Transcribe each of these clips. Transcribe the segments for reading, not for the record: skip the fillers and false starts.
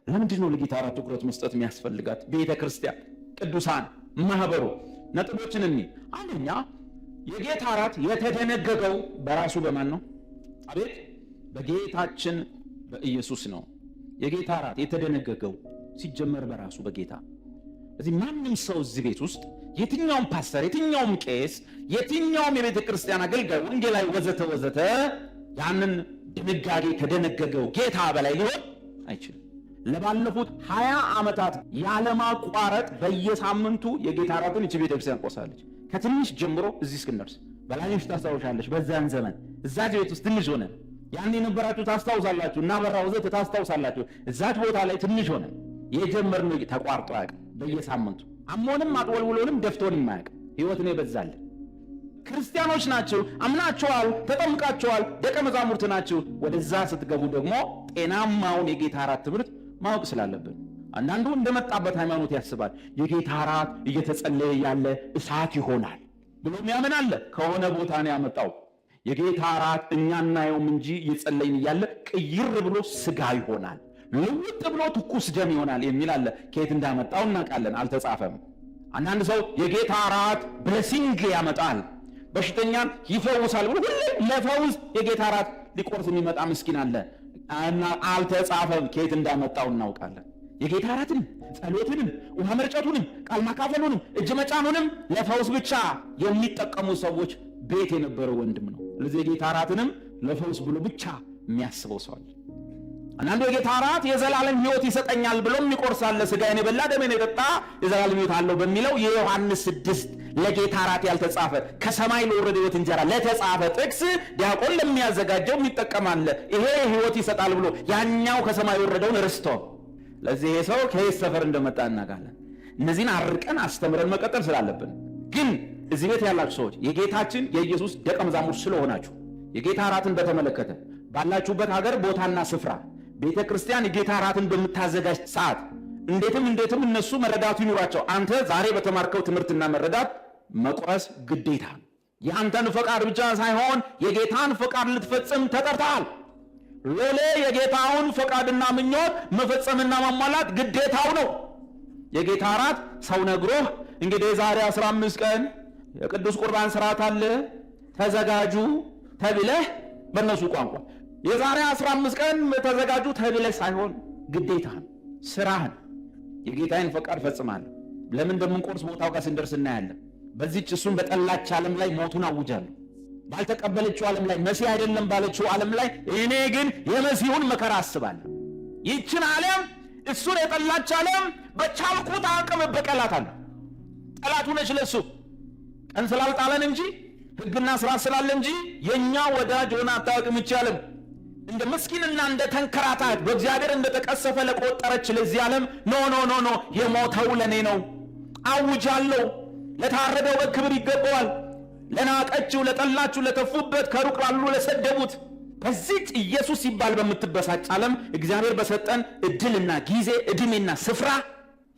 ለምንድን ነው ለጌታ እራት ትኩረት መስጠት የሚያስፈልጋት ቤተ ክርስቲያን፣ ቅዱሳን፣ ማህበሩ? ነጥቦችን እንይ። አንደኛ የጌታ እራት የተደነገገው በራሱ በማን ነው? አቤት በጌታችን በኢየሱስ ነው። የጌታ እራት የተደነገገው ሲጀመር በራሱ በጌታ። እዚህ ማንም ሰው እዚህ ቤት ውስጥ የትኛውም ፓስተር፣ የትኛውም ቄስ፣ የትኛውም የቤተ ክርስቲያን አገልጋይ፣ ወንጌላዊ ወዘተ ያንን ድንጋጌ ከደነገገው ጌታ በላይ ሊሆን አይችልም። ለባለፉት 20 ዓመታት ያለማቋረጥ በየሳምንቱ የጌታ እራትን እቺ ቤተ ክርስቲያን ቆሳለች። ከትንሽ ጀምሮ እዚህ እስክንደርስ በላይሽ ታስታውሻለሽ። በዛን ዘመን እዛች ቤት ውስጥ ትንሽ ሆነ ያን የነበራችሁ ታስታውሳላችሁ። እና በራው ዘተ ታስታውሳላችሁ። እዛች ቦታ ላይ ትንሽ ሆነ የጀመርነው ተቋርጦ አያውቅም። በየሳምንቱ አሞንም አጥወልውሎንም ደፍቶንም አያውቅም። ህይወት ነው የበዛልን። ክርስቲያኖች ናችሁ፣ አምናችኋል፣ ተጠምቃችኋል፣ ደቀ መዛሙርት ናችሁ። ወደዛ ስትገቡ ደግሞ ጤናማውን የጌታ እራት ትምህርት ማወቅ ስላለብን አንዳንዱ እንደመጣበት ሃይማኖት ያስባል። የጌታ እራት እየተጸለየ ያለ እሳት ይሆናል ብሎ የሚያምን አለ። ከሆነ ቦታ ነው ያመጣው። የጌታ እራት እኛ እናየውም እንጂ እየጸለይን እያለ ቅይር ብሎ ስጋ ይሆናል፣ ልውጥ ብሎ ትኩስ ደም ይሆናል የሚል አለ። ከየት እንዳመጣው እናውቃለን፣ አልተጻፈም። አንዳንድ ሰው የጌታ እራት ብሌሲንግ ያመጣል፣ በሽተኛን ይፈውሳል ብሎ ሁሌ ለፈውስ የጌታ እራት ሊቆርስ የሚመጣ ምስኪን አለ እና አልተጻፈም። ከየት እንዳመጣው እናውቃለን። የጌታ እራትንም ጸሎትንም ውሃ መርጨቱንም ቃል ማካፈሉንም እጅ መጫኑንም ለፈውስ ብቻ የሚጠቀሙ ሰዎች ቤት የነበረው ወንድም ነው። ለዚህ የጌታ እራትንም ለፈውስ ብሎ ብቻ የሚያስበው ሰው አለ። አንዳንዱ የጌታ እራት የዘላለም ሕይወት ይሰጠኛል ብሎም ይቆርሳል። ሥጋዬን የበላ ደሜን የጠጣ የዘላለም ሕይወት አለው በሚለው የዮሐንስ 6 ለጌታ እራት ያልተጻፈ ከሰማይ ለወረደ ሕይወት እንጀራ ለተጻፈ ጥቅስ ዲያቆን ለሚያዘጋጀው የሚጠቀማል። ይሄ ሕይወት ይሰጣል ብሎ ያኛው ከሰማይ የወረደውን ርስቶ። ለዚህ ይሄ ሰው ከየት ሰፈር እንደመጣ እናውቃለን። እነዚህን አርቀን አስተምረን መቀጠል ስላለብን ግን እዚህ ቤት ያላችሁ ሰዎች የጌታችን የኢየሱስ ደቀ መዛሙርት ስለሆናችሁ የጌታ እራትን በተመለከተ ባላችሁበት ሀገር ቦታና ስፍራ ቤተ ክርስቲያን የጌታ እራትን በምታዘጋጅ ሰዓት እንዴትም እነሱ መረዳቱ ይኑራቸው። አንተ ዛሬ በተማርከው ትምህርትና መረዳት መቁረስ ግዴታ። የአንተን ፈቃድ ብቻ ሳይሆን የጌታን ፈቃድ ልትፈጽም ተጠርተሃል። ሎሌ የጌታውን ፈቃድና ምኞት መፈጸምና ማሟላት ግዴታው ነው። የጌታ እራት ሰው ነግሮህ እንግዲህ ዛሬ 15 ቀን የቅዱስ ቁርባን ስርዓት አለ ተዘጋጁ ተብለህ በእነሱ ቋንቋ የዛሬ 15 ቀን ተዘጋጁ ተብለህ ሳይሆን ግዴታህን፣ ስራህን የጌታዬን ፈቃድ ፈጽማለሁ። ለምን እንደምንቆርስ ቦታው ጋር ስንደርስ እናያለን። በዚህች እሱን በጠላች ዓለም ላይ ሞቱን አውጃለሁ። ባልተቀበለችው ዓለም ላይ መሲህ አይደለም ባለችው ዓለም ላይ እኔ ግን የመሲሁን መከራ አስባለሁ። ይህችን ዓለም እሱን የጠላች ዓለም በቻልኩት አቅም እበቀላታለሁ። ጠላቱ ነች ለሱ ቀን ስላልጣለን እንጂ ሕግና ስራ ስላለ እንጂ የኛ ወዳጅ ሆና አታውቅም። ይቻለም እንደ ምስኪንና እንደ ተንከራታት በእግዚአብሔር እንደ ተቀሰፈ ለቆጠረች ለዚህ ዓለም ኖ የሞተው ለኔ ነው አውጃለሁ። ለታረደው በግ ክብር ይገባዋል። ለናቀችው፣ ለጠላችሁ፣ ለተፉበት፣ ከሩቅ ላሉ ለሰደቡት በዚህች ኢየሱስ ሲባል በምትበሳጭ ዓለም እግዚአብሔር በሰጠን እድልና ጊዜ እድሜና ስፍራ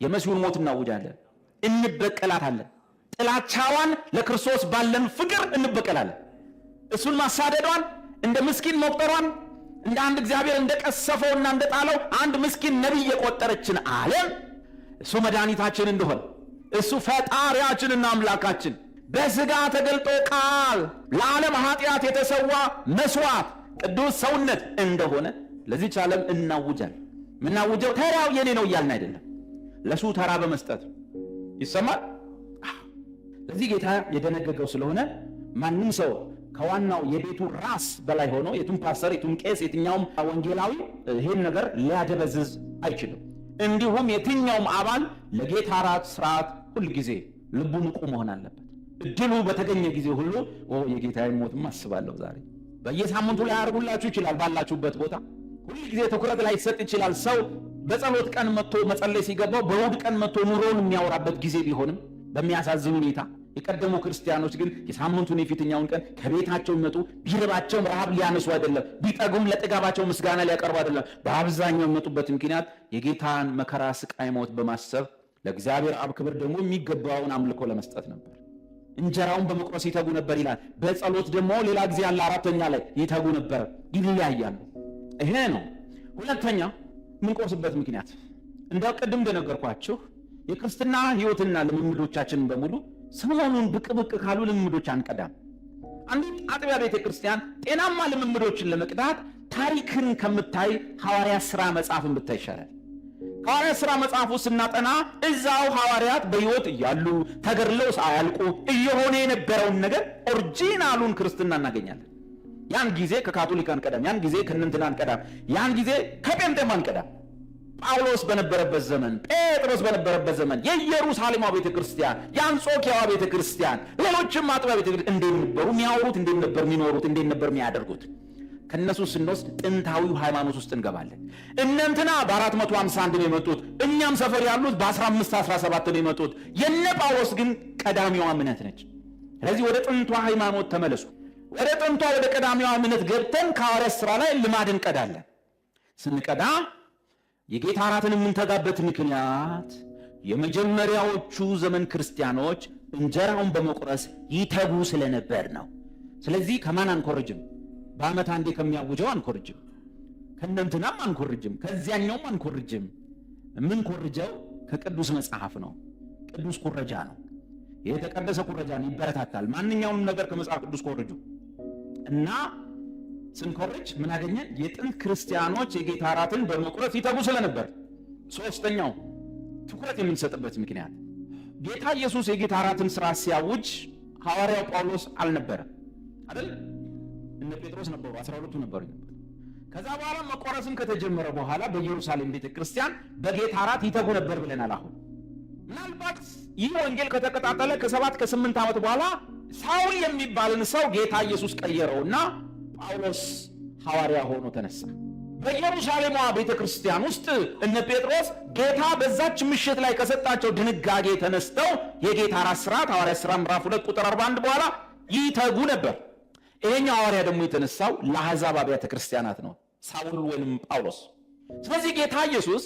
የመሲሁን ሞት እናውጃለን፣ እንበቀላታለን። ጥላቻዋን ለክርስቶስ ባለን ፍቅር እንበቀላለን። እሱን ማሳደዷን፣ እንደ ምስኪን መቁጠሯን፣ እንደ አንድ እግዚአብሔር እንደቀሰፈውና እንደጣለው አንድ ምስኪን ነቢይ የቆጠረችን ዓለም እሱ መድኃኒታችን እንደሆነ እሱ ፈጣሪያችንና አምላካችን በሥጋ ተገልጦ ቃል ለዓለም ኃጢአት የተሰዋ መስዋዕት ቅዱስ ሰውነት እንደሆነ ለዚህች ዓለም እናውጃለን። ምናውጀው ተራው የኔ ነው እያልን አይደለም፣ ለሱ ተራ በመስጠት ይሰማል። ለዚህ ጌታ የደነገገው ስለሆነ ማንም ሰው ከዋናው የቤቱ ራስ በላይ ሆኖ የቱም ፓስተር፣ የቱም ቄስ፣ የትኛውም ወንጌላዊ ይሄን ነገር ሊያደበዝዝ አይችልም። እንዲሁም የትኛውም አባል ለጌታ እራት ስርዓት ሁል ጊዜ ልቡ ንቁ መሆን አለበት። እድሉ በተገኘ ጊዜ ሁሉ የጌታዬን ሞትም አስባለሁ ዛሬ በየሳምንቱ ላይ ያደርጉላችሁ ይችላል። ባላችሁበት ቦታ ሁል ጊዜ ትኩረት ላይ ይሰጥ ይችላል። ሰው በጸሎት ቀን መጥቶ መጸለይ ሲገባው በእሑድ ቀን መጥቶ ኑሮውን የሚያወራበት ጊዜ ቢሆንም በሚያሳዝን ሁኔታ የቀደሙ ክርስቲያኖች ግን የሳምንቱን የፊተኛውን ቀን ከቤታቸው ይመጡ ቢርባቸውም ረሃብ ሊያነሱ አይደለም፣ ቢጠጉም ለጥጋባቸው ምስጋና ሊያቀርቡ አይደለም። በአብዛኛው የሚመጡበት ምክንያት የጌታን መከራ፣ ስቃይ፣ ሞት በማሰብ ለእግዚአብሔር አብ ክብር ደግሞ የሚገባውን አምልኮ ለመስጠት ነበር። እንጀራውን በመቁረስ ይተጉ ነበር ይላል። በጸሎት ደግሞ ሌላ ጊዜ ያለ 4ኛ ላይ ይተጉ ነበር። ይለያያሉ። ይሄ ነው። ሁለተኛ የምንቆርስበት ምክንያት እንዳው ቀደም እንደነገርኳችሁ የክርስትና ህይወትና ልምምዶቻችን በሙሉ ሰሞኑን ብቅ ካሉ ልምምዶች አንቀዳም። አንዲት አጥቢያ ቤተክርስቲያን ጤናማ ልምምዶችን ለመቅዳት ታሪክን ከምታይ ሐዋርያት ሥራ መጽሐፍን ብታይ ይሻላል። ሐዋርያት ሥራ መጽሐፉ ስናጠና እዛው ሐዋርያት በሕይወት እያሉ ተገድለው ሳያልቁ እየሆነ የነበረውን ነገር ኦሪጂናሉን ክርስትና እናገኛለን። ያን ጊዜ ከካቶሊክ አንቀዳም፣ ያን ጊዜ ከእንትና አንቀዳም፣ ያን ጊዜ ከጴንጤም አንቀዳም። ጳውሎስ በነበረበት ዘመን፣ ጴጥሮስ በነበረበት ዘመን የኢየሩሳሌም ቤተክርስቲያን፣ የአንጾኪያዋ ቤተክርስቲያን፣ ሌሎችም አጥቢያ ቤተክርስቲያን እንዴት ነበሩ የሚያወሩት? እንዴት ነበር የሚኖሩት? እንዴት ነበር የሚያደርጉት? ከነሱ ስንወስድ ጥንታዊው ሃይማኖት ውስጥ እንገባለን። እነንትና በ451 ነው የመጡት፣ እኛም ሰፈር ያሉት በ1517 ነው የመጡት። የነ ጳውሎስ ግን ቀዳሚዋ እምነት ነች። ስለዚህ ወደ ጥንቷ ሃይማኖት ተመለሱ። ወደ ጥንቷ ወደ ቀዳሚዋ እምነት ገብተን ከሐዋርያት ሥራ ላይ ልማድ እንቀዳለን። ስንቀዳ የጌታ እራትን የምንተጋበት ምክንያት የመጀመሪያዎቹ ዘመን ክርስቲያኖች እንጀራውን በመቁረስ ይተጉ ስለነበር ነው። ስለዚህ ከማን አንኮርጅም? በዓመት አንዴ ከሚያውጀው አንኮርጅም፣ ከእነንትናም አንኮርጅም፣ ከዚያኛውም አንኮርጅም። የምንኮርጀው ከቅዱስ መጽሐፍ ነው። ቅዱስ ኩረጃ ነው። የተቀደሰ ኩረጃ ነው። ይበረታታል። ማንኛውንም ነገር ከመጽሐፍ ቅዱስ ኮርጁ እና ስንኮርጅ ምን አገኘን? የጥንት ክርስቲያኖች የጌታ እራትን በመቁረስ ይተጉ ስለነበር። ሶስተኛው ትኩረት የምንሰጥበት ምክንያት ጌታ ኢየሱስ የጌታ እራትን ሥራ ሲያውጅ ሐዋርያው ጳውሎስ አልነበረም አይደል? እነ ጴጥሮስ ነበሩ፣ 12ቱ ነበሩ። ከዛ በኋላ መቆረስም ከተጀመረ በኋላ በኢየሩሳሌም ቤተክርስቲያን በጌታ እራት ይተጉ ነበር ብለናል። አሁን ምናልባት ይህ ወንጌል ከተቀጣጠለ ከ7 ከ8 ዓመት በኋላ ሳውል የሚባልን ሰው ጌታ ኢየሱስ ቀየረውና ጳውሎስ ሐዋርያ ሆኖ ተነሳ። በኢየሩሳሌም ቤተክርስቲያን ውስጥ እነ ጴጥሮስ ጌታ በዛች ምሽት ላይ ከሰጣቸው ድንጋጌ ተነስተው የጌታ እራት ሥርዓት ሐዋርያት ሥራ ምዕራፍ 2 ቁጥር 41 በኋላ ይተጉ ነበር። ይሄኛው ሐዋርያ ደግሞ የተነሳው ለአሕዛብ አብያተ ክርስቲያናት ነው፣ ሳውል ወይም ጳውሎስ። ስለዚህ ጌታ ኢየሱስ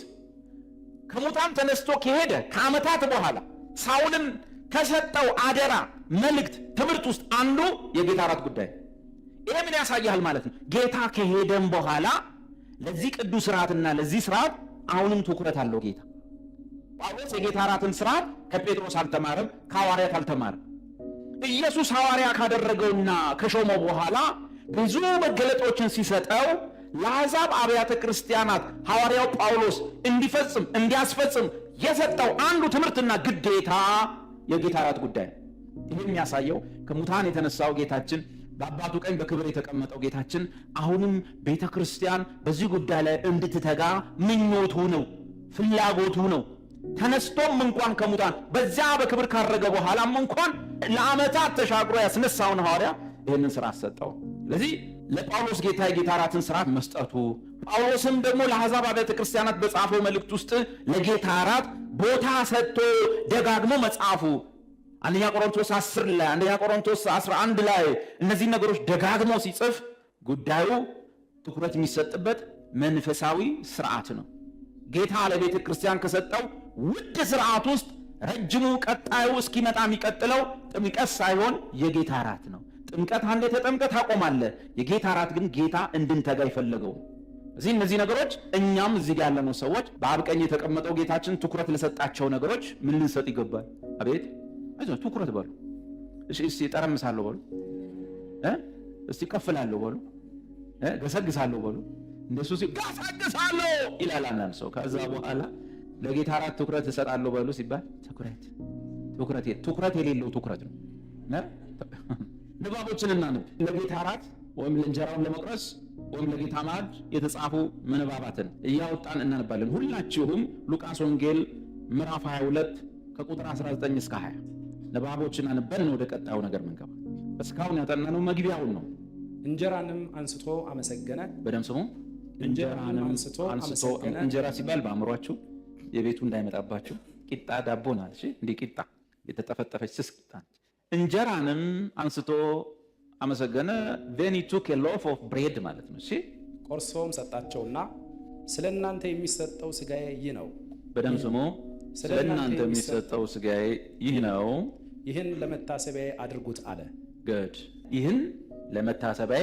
ከሙታን ተነስቶ ከሄደ ከዓመታት በኋላ ሳውልን ከሰጠው አደራ መልእክት ትምህርት ውስጥ አንዱ የጌታ እራት ጉዳይ። ይሄ ምን ያሳያል ማለት ነው? ጌታ ከሄደም በኋላ ለዚህ ቅዱስ ሥርዓትና ለዚህ ሥርዓት አሁንም ትኩረት አለው ጌታ። ጳውሎስ የጌታ እራትን ሥርዓት ከጴጥሮስ አልተማረም፣ ከሐዋርያት አልተማረም። ኢየሱስ ሐዋርያ ካደረገውና ከሾመው በኋላ ብዙ መገለጦችን ሲሰጠው ለአሕዛብ አብያተ ክርስቲያናት ሐዋርያው ጳውሎስ እንዲፈጽም እንዲያስፈጽም የሰጠው አንዱ ትምህርትና ግዴታ የጌታ እራት ጉዳይ ነው። ይህ የሚያሳየው ከሙታን የተነሳው ጌታችን፣ በአባቱ ቀኝ በክብር የተቀመጠው ጌታችን አሁንም ቤተ ክርስቲያን በዚህ ጉዳይ ላይ እንድትተጋ ምኞቱ ነው፣ ፍላጎቱ ነው። ተነስቶም እንኳን ከሙታን በዚያ በክብር ካረገ በኋላም እንኳን ለዓመታት ተሻግሮ ያስነሳውን ሐዋርያ ይህንን ሥራ ሰጠው። ስለዚህ ለጳውሎስ ጌታ የጌታ እራትን ሥርዓት መስጠቱ፣ ጳውሎስም ደግሞ ለአሕዛብ አብያተ ክርስቲያናት በጻፈው መልእክት ውስጥ ለጌታ እራት ቦታ ሰጥቶ ደጋግሞ መጻፉ፣ አንደኛ ቆሮንቶስ 10 ላይ፣ አንደኛ ቆሮንቶስ 11 ላይ እነዚህ ነገሮች ደጋግሞ ሲጽፍ ጉዳዩ ትኩረት የሚሰጥበት መንፈሳዊ ሥርዓት ነው። ጌታ ለቤተ ክርስቲያን ከሰጠው ውድ ሥርዓት ውስጥ ረጅሙ ቀጣዩ እስኪመጣ የሚቀጥለው ጥምቀት ሳይሆን የጌታ እራት ነው። ጥምቀት አንዴ ተጠምቀህ ታቆማለህ። የጌታ እራት ግን ጌታ እንድንተጋ ይፈለገው። እነዚህ ነገሮች እኛም እዚህ ጋር ያለነው ሰዎች በአብ ቀኝ የተቀመጠው ጌታችን ትኩረት ለሰጣቸው ነገሮች ምን ልንሰጥ ይገባል? አቤት አይዞህ ትኩረት በሉ። እስቲ ጠረምሳለሁ በሉ፣ እስቲ ቀፍላለሁ በሉ፣ ገሰግሳለሁ በሉ። እንደሱ ገሰግሳለሁ ይላል አንዳንድ ሰው። ከዛ በኋላ ለጌታ እራት ትኩረት እሰጣለሁ በሉ ሲባል ትኩረት የሌለው ትኩረት ነው። ንባቦችን እናንብ። ለጌታ እራት ወይም ለእንጀራውን ለመቁረስ ወይም ለጌታ ማዕድ የተጻፉ ምንባባትን እያወጣን እናነባለን። ሁላችሁም ሉቃስ ወንጌል ምዕራፍ 22 ከቁጥር 19 እስከ 20 ንባቦችን አንበን ወደ ቀጣዩ ነገር መንገባ። እስካሁን ያጠናነው መግቢያውን ነው። እንጀራንም አንስቶ አመሰገነ። በደም ስሙ። እንጀራንም አንስቶ አመሰገነ። እንጀራ ሲባል በአእምሯችሁ የቤቱ እንዳይመጣባችሁ ቂጣ ዳቦ ናት። እሺ እንዲህ ቂጣ የተጠፈጠፈች ስስ ቂጣ። እንጀራንም አንስቶ አመሰገነ። then he took a loaf of bread ማለት ነው። እሺ ቆርሶም ሰጣቸውና ስለ እናንተ የሚሰጠው ሥጋዬ ይህ ነው። በደም ስሙ። ስለ እናንተ የሚሰጠው ሥጋዬ ይህ ነው፣ ይህን ለመታሰቢያ አድርጉት አለ። good ይህን ለመታሰቢያ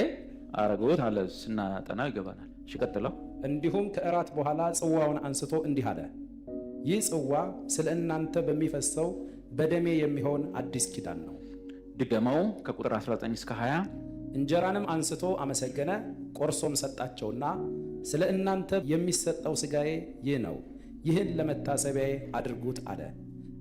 አድርጉት አለ። ስናጠና ይገባናል። እሺ ቀጥለው እንዲሁም ከእራት በኋላ ጽዋውን አንስቶ እንዲህ አለ፣ ይህ ጽዋ ስለ እናንተ በሚፈሰው በደሜ የሚሆን አዲስ ኪዳን ነው። ድገመው ከቁጥር 19 እስከ 20። እንጀራንም አንስቶ አመሰገነ፣ ቆርሶም ሰጣቸውና ስለ እናንተ የሚሰጠው ሥጋዬ ይህ ነው፣ ይህን ለመታሰቢያዬ አድርጉት አለ።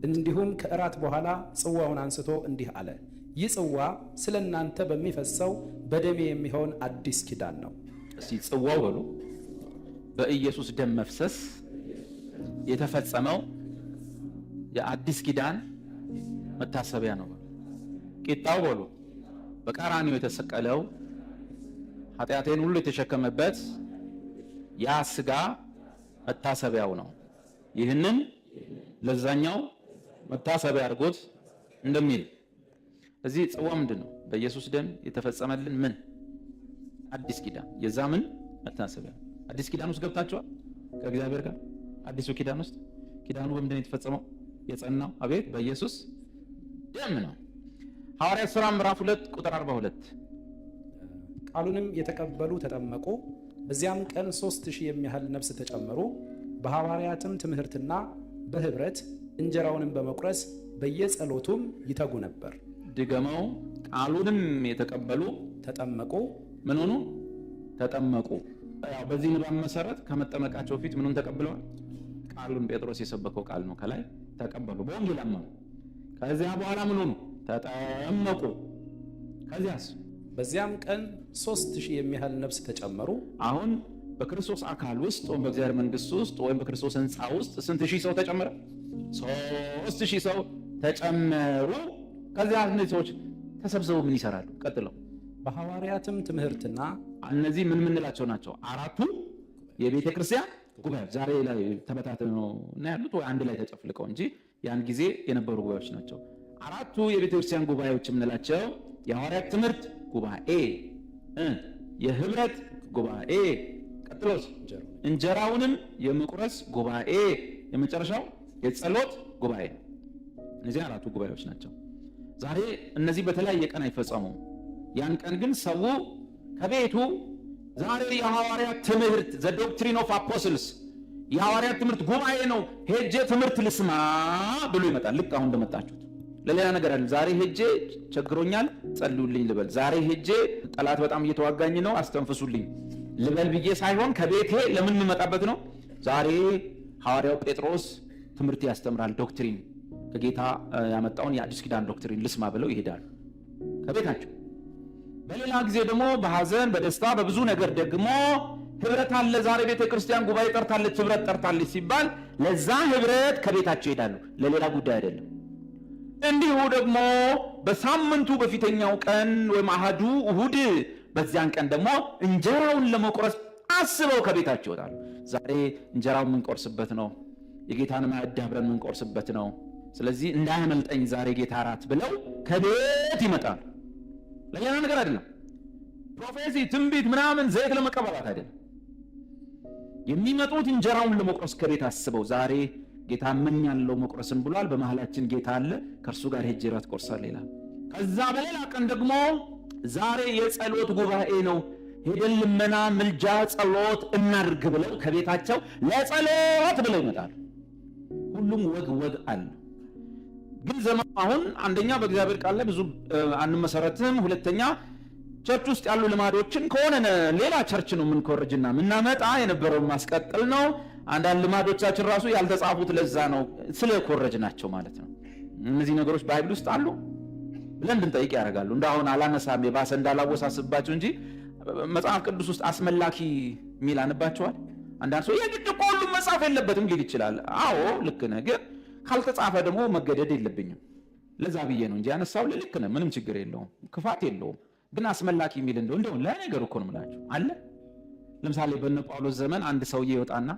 እንዲሁም ከእራት በኋላ ጽዋውን አንስቶ እንዲህ አለ፣ ይህ ጽዋ ስለ እናንተ በሚፈሰው በደሜ የሚሆን አዲስ ኪዳን ነው። እስቲ ጽዋው በሉ። በኢየሱስ ደም መፍሰስ የተፈጸመው የአዲስ ኪዳን መታሰቢያ ነው። ቂጣው በሉ። በቀራንዮ የተሰቀለው ኃጢአቴን ሁሉ የተሸከመበት ያ ሥጋ መታሰቢያው ነው። ይህንን ለዛኛው መታሰቢያ አድርጎት እንደሚል እዚህ ጽዋ ምንድን ነው? በኢየሱስ ደም የተፈጸመልን ምን አዲስ ኪዳን፣ የዛ ምን መታሰቢያ። አዲስ ኪዳን ውስጥ ገብታችኋል ከእግዚአብሔር ጋር። አዲሱ ኪዳን ውስጥ ኪዳኑ በምንድን ነው የተፈጸመው? የጸናው አቤት በኢየሱስ ደም ነው። ሐዋርያት ሥራ ምዕራፍ 2 ቁጥር 42 ቃሉንም የተቀበሉ ተጠመቁ፣ በዚያም ቀን 3000 የሚያህል ነፍስ ተጨመሩ። በሐዋርያትም ትምህርትና በኅብረት እንጀራውንም በመቁረስ በየጸሎቱም ይተጉ ነበር። ድገመው። ቃሉንም የተቀበሉ ተጠመቁ። ምን ሆኑ? ተጠመቁ። ያው በዚህ ንባብ መሰረት ከመጠመቃቸው በፊት ምኑን ተቀብለዋል? ቃሉን ጴጥሮስ የሰበከው ቃል ነው። ከላይ ተቀበሉ፣ በወንጌል አመኑ። ከዚያ በኋላ ምን ሆኑ? ተጠመቁ። ከዚያስ በዚያም ቀን 3000 የሚያህል ነፍስ ተጨመሩ። አሁን በክርስቶስ አካል ውስጥ ወይም በእግዚአብሔር መንግሥት ውስጥ ወይም በክርስቶስ ሕንፃ ውስጥ ስንት ሺህ ሰው ተጨመረ? 3000 ሰው ተጨመሩ። ከዚያ እነዚህ ሰዎች ተሰብስበው ምን ይሰራሉ? ቀጥለው በሐዋርያትም ትምህርትና እነዚህ ምን ምንላቸው ናቸው? አራቱ የቤተ ክርስቲያን ጉባኤ ዛሬ ላይ ተበታትነው እና ያሉት ወይ አንድ ላይ ተጨፍልቀው እንጂ ያን ጊዜ የነበሩ ጉባኤዎች ናቸው። አራቱ የቤተ ክርስቲያን ጉባኤዎች የምንላቸው የሐዋርያት ትምህርት ጉባኤ፣ የኅብረት ጉባኤ፣ ቀጥሎስ እንጀራውንም የመቁረስ ጉባኤ፣ የመጨረሻው የጸሎት ጉባኤ። እነዚህ አራቱ ጉባኤዎች ናቸው። ዛሬ እነዚህ በተለያየ ቀን አይፈጸሙም። ያን ቀን ግን ሰው ከቤቱ ዛሬ የሐዋርያት ትምህርት ዘ ዶክትሪን ኦፍ አፖስትልስ የሐዋርያት ትምህርት ጉባኤ ነው፣ ሄጄ ትምህርት ልስማ ብሎ ይመጣል። ልክ አሁን እንደመጣችሁት ለሌላ ነገር አለ። ዛሬ ሄጄ ቸግሮኛል ጸልዩልኝ ልበል፣ ዛሬ ሄጄ ጠላት በጣም እየተዋጋኝ ነው አስተንፍሱልኝ ልበል ብዬ ሳይሆን ከቤቴ ለምን የምመጣበት ነው። ዛሬ ሐዋርያው ጴጥሮስ ትምህርት ያስተምራል፣ ዶክትሪን ከጌታ ያመጣውን የአዲስ ኪዳን ዶክትሪን ልስማ ብለው ይሄዳሉ ከቤታቸው። በሌላ ጊዜ ደግሞ በሐዘን በደስታ በብዙ ነገር ደግሞ ኅብረት አለ። ዛሬ ቤተ ክርስቲያን ጉባኤ ጠርታለች፣ ኅብረት ጠርታለች ሲባል ለዛ ኅብረት ከቤታቸው ይሄዳሉ፣ ለሌላ ጉዳይ አይደለም። እንዲሁ ደግሞ በሳምንቱ በፊተኛው ቀን ወይም አሃዱ እሁድ፣ በዚያን ቀን ደግሞ እንጀራውን ለመቁረስ አስበው ከቤታቸው ይወጣሉ። ዛሬ እንጀራው የምንቆርስበት ነው፣ የጌታን ማዕድ አብረን የምንቆርስበት ነው። ስለዚህ እንዳያመልጠኝ ዛሬ ጌታ እራት ብለው ከቤት ይመጣሉ። ለሌላ ነገር አይደለም። ፕሮፌሲ፣ ትንቢት ምናምን ዘይት ለመቀበላት አይደለም። የሚመጡት እንጀራውን ለመቁረስ ከቤት አስበው ዛሬ ጌታ ምን ያለው መቁረስን ብሏል፣ በመሃላችን ጌታ አለ፣ ከእርሱ ጋር ሄጄ እራት ቆርሳለሁ ይላል። ከዛ በሌላ ቀን ደግሞ ዛሬ የጸሎት ጉባኤ ነው፣ ሄደን ልመና፣ ምልጃ፣ ጸሎት እናድርግ ብለው ከቤታቸው ለጸሎት ብለው ይመጣሉ። ሁሉም ወግ አለ። ግን ዘመኑ አሁን አንደኛ በእግዚአብሔር ቃል ላይ ብዙ አንመሰረትም፣ ሁለተኛ ቸርች ውስጥ ያሉ ልማዶችን ከሆነ ሌላ ቸርች ነው የምንኮርጅና ምናመጣ የነበረውን ማስቀጠል ነው። አንዳንድ ልማዶቻችን ራሱ ያልተጻፉት ለዛ ነው ስለኮረጅ ናቸው ማለት ነው። እነዚህ ነገሮች ባይብል ውስጥ አሉ ብለን እንድንጠይቅ ያደርጋሉ። እንዳሁን አላነሳም የባሰ እንዳላወሳስባቸው እንጂ መጽሐፍ ቅዱስ ውስጥ አስመላኪ ሚል አንባቸዋል። አንዳንድ ሰው የግድ እኮ ሁሉም መጽሐፍ የለበትም ሊል ይችላል። አዎ ልክ ነህ፣ ግን ካልተጻፈ ደግሞ መገደድ የለብኝም። ለዛ ብዬ ነው እንጂ ያነሳው ልክ ነህ፣ ምንም ችግር የለውም፣ ክፋት የለውም። ግን አስመላኪ የሚል እንደው ለነገሩ እኮ ነው የምላችሁ አለ። ለምሳሌ በነ ጳውሎስ ዘመን አንድ ሰውዬ ይወጣና